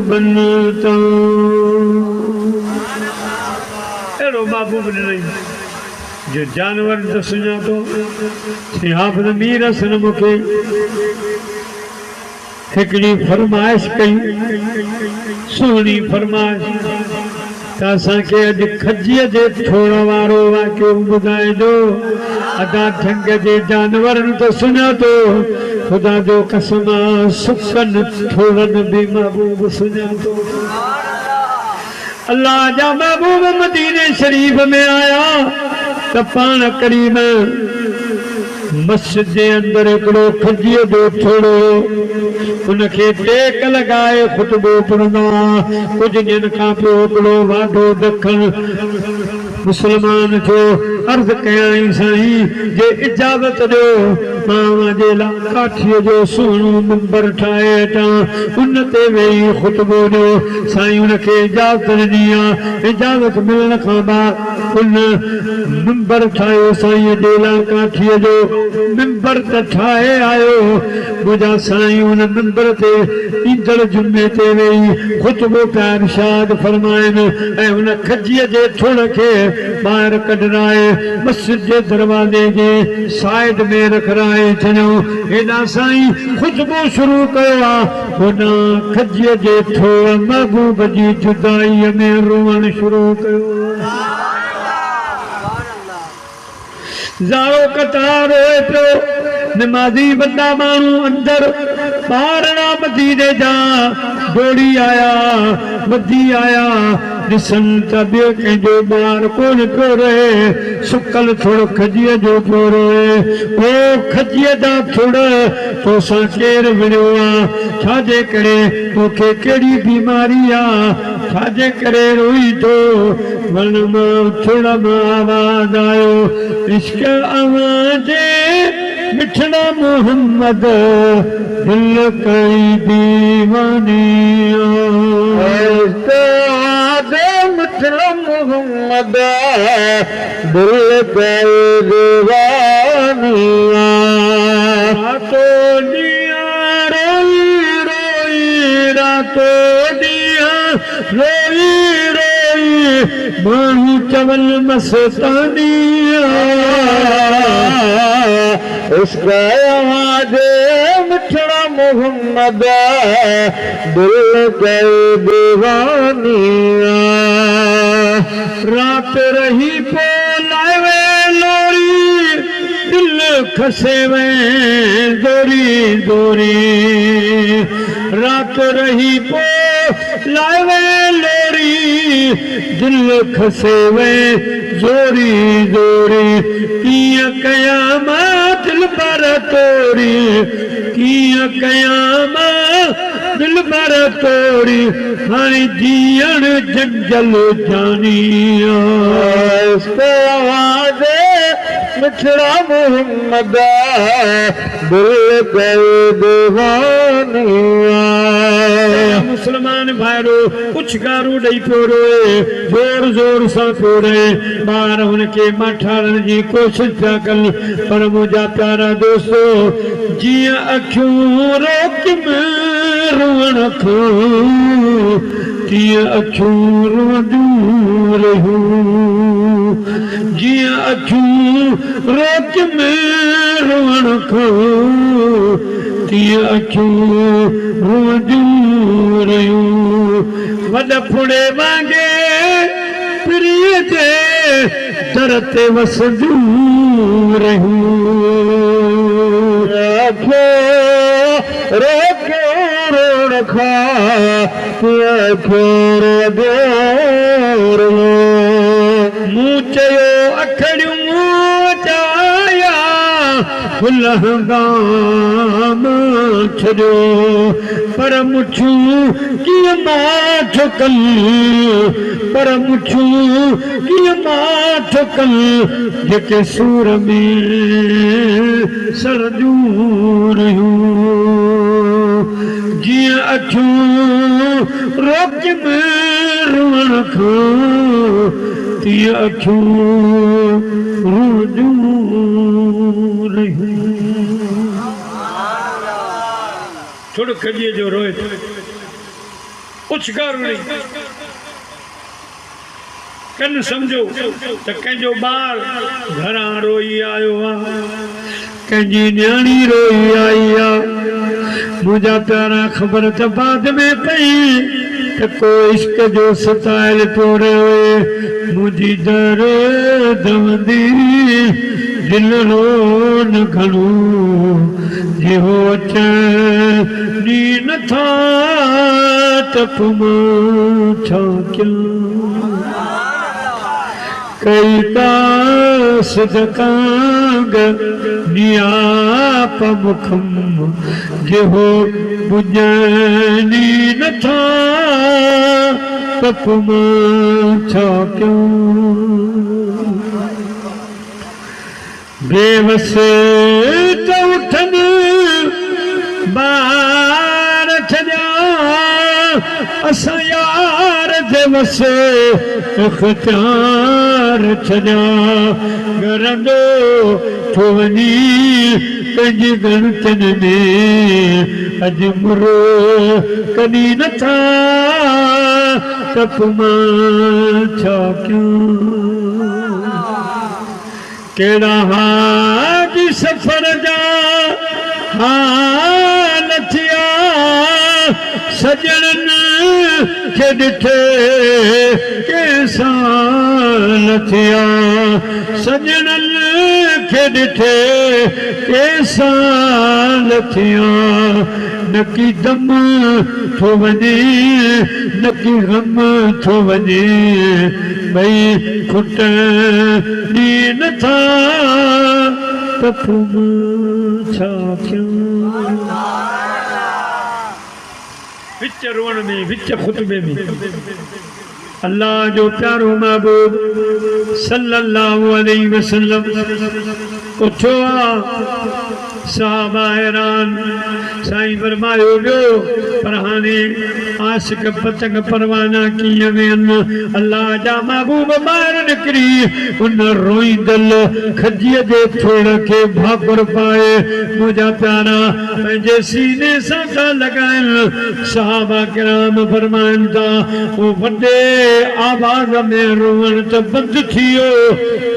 बनता एड़ो महबूब नहीं जो जानवर तो सुना तो सिहाफ़ मीर सन मुखे हिकड़ी फरमाइश कई सुहिणी फरमाइश तासा के अज खजीअ जे थोड़ा वारो वाक्यो ॿुधाइजो अदा ठंग जे जानवरन तो सुना तो खुदा जो कसम सुखन थोड़न भी महबूब सुना तो अल्लाह जा महबूब मदीने शरीफ में आया तो पान करीब मस्जिद जे अंदर एकड़ो खजीअ जो थोड़ो उनके टेक लगाए खुतबो पढ़ंदा कुछ ॾींहंनि खां पोइ हिकिड़ो वाढो दखण मुसलमान जो अर्ज़ कयाई साईं जे इजाज़त ॾियो मां जे लाइ काठीअ जो सुहिणो मिंबर ठाहे अचां उन ते वेही खुतबो ॾियो साईं उनखे इजाज़त ॾिनी आहे इजाज़त मिलण खां बाद उन मिंबर ठाहियो साईं जे लाइ काठीअ जो मिंबर त ठाहे आयो मुंहिंजा साईं उन मिंबर ते ईंदड़ जुमे ते वेही खुतबो पिया इरशाद फरमाइनि ऐं उन खजीअ जे थोड़ खे ॿाहिरि कढराए मस्जिद जे दरवाज़े जे साइड में रखराए छॾियो हेॾा साईं खुतबो शुरू कयो आहे हुन खजीअ जे थोड़ महबूब जी जुदाईअ में रोअण शुरू कयो ज़ारो कतार रोए पियो नमाज़ी वॾा माण्हू अंदर ॿारड़ा मदीने जा दौड़ी आया वधी आया ॾिसनि त ॿियो कंहिंजो ॿार कोन पियो रहे सुकल थोरो खजीअ जो पियो रहे ओ खजीअ जा थोड़ तोसां केरु विढ़ियो आहे छाजे करे तोखे कहिड़ी बीमारी आहे छाजे करे रोई थो वण मां थोड़ा मां आवाज़ आयो इश्क आवाज़ मिठड़ा मोहम्मद दिल कई दीवानी मिठड़ा मोहम्मद दिल कई दीवानी रातो दिया रोई रोई रातो दिया रोई रोई माण्हू चवल मस्तानी इश्क़ आवाज़ मिठड़ा मोहम्मद दिल कई दीवानी रात रही पो लावे लोरी दिल खसे में दोरी दोरी रात रही पो लावे लोरी दिल खसे में जोरी जोरी किया कयामा दिल पर तोरी किया कयामा दिल पर तोरी हाणे जीअण जंगल जानी आवाज़ मिठड़ा मोहम्मद दिल कई दीवानी मुसलमान भाइरो कुछ गारू ॾेई पियो रोए जोर जोर सां पियो रहे ॿार हुनखे माठारण जी कोशिशि पिया कनि पर मुंहिंजा प्यारा दोस्तो जीअं अखियूं रोक में रोअण खां तीअं अखियूं रोंदियूं रहियूं जीअं अखियूं रोक में रोअण खां तीअं अखियूं रोंदियूं रहियूं वॾ फुड़े वांगे प्रिय जे दर ते वसंदियूं रहियूं रोके रोण खां मूं चयो अखड़ियूं चाया फुल हंगाम छॾियो पर मुछूं कीअं माठ कनि पर मुछूं कीअं माठ कनि जेके सूर में सड़दियूं रहियूं जीअं अखियूं रोक में रोअण खां तीअं अखियूं रोंदियूं रहियूं थोड़ो खजीअ जो रोए कुछ कर नहीं कन समझो तो कंहिंजो ॿार घरां रोई आयो आहे, कंहिंजी न्याणी रोई आई आहे। मुंहिंजा प्यारा ख़बर त बाद में पई त को इश्क जो सतायल पियो रहे। मुंहिंजी दर्द वंदी दिल रो न घणो जेहो अचनि नथा तप मां छा कयां। कई कास दकांग नियाप मुखम जेहो बुझनी नथा तप मां छा कयां। बेवस त उठनि ॿार छॾिया असां यार जे वसे इख़्तियार छॾिया। घरंदो थो वञी पंहिंजी गणतनि में अॼु मुरो कॾहिं नथा तप मां छा कयां। कहिड़ा हाजी सफ़र जा हाल थिया सजणनि खे ॾिठे कंहिंसां थिया। सजणनि खे ॾिठे कंहिंसां थिया। नकी दम थो वञे नकी गम थो वञे भई खुटनी नथा तप मां छा कयां। विच रोअण में विच खुतबे में अल्लाह जो प्यारो महबूब सल्लल्लाहु अलैहि वसल्लम उथो साहबा हैरान। साईं फरमायो वियो पर हाणे आशिक पतंग परवाना कीअं वेहनि। अल्लाह जा महबूब ॿाहिरि निकिरी उन रोईंदल खजीअ जे थोड़ खे भाकुर पाए मुंहिंजा प्यारा पंहिंजे सीने सां था लॻाइनि। साहबा किराम फरमाइनि था उहो वॾे आवाज़ में रोअण त बंदि थी वियो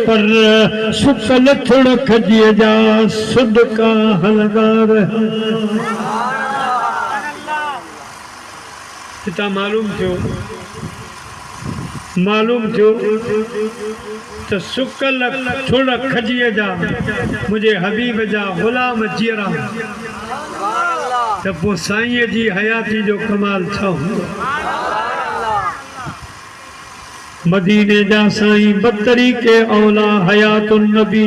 पर सुकल थोड़ खजीअ जा सुदका हलंदा रहिया। हितां मालूम थियो त सुकल थोड़ खजीअ जा मुंहिंजे हबीब जा ग़ुलाम जीअरा त पोइ साईंअ जी हयाती जो कमाल छा हूंदो। मदीने जा साईं बतरीके औला हयातुन नबी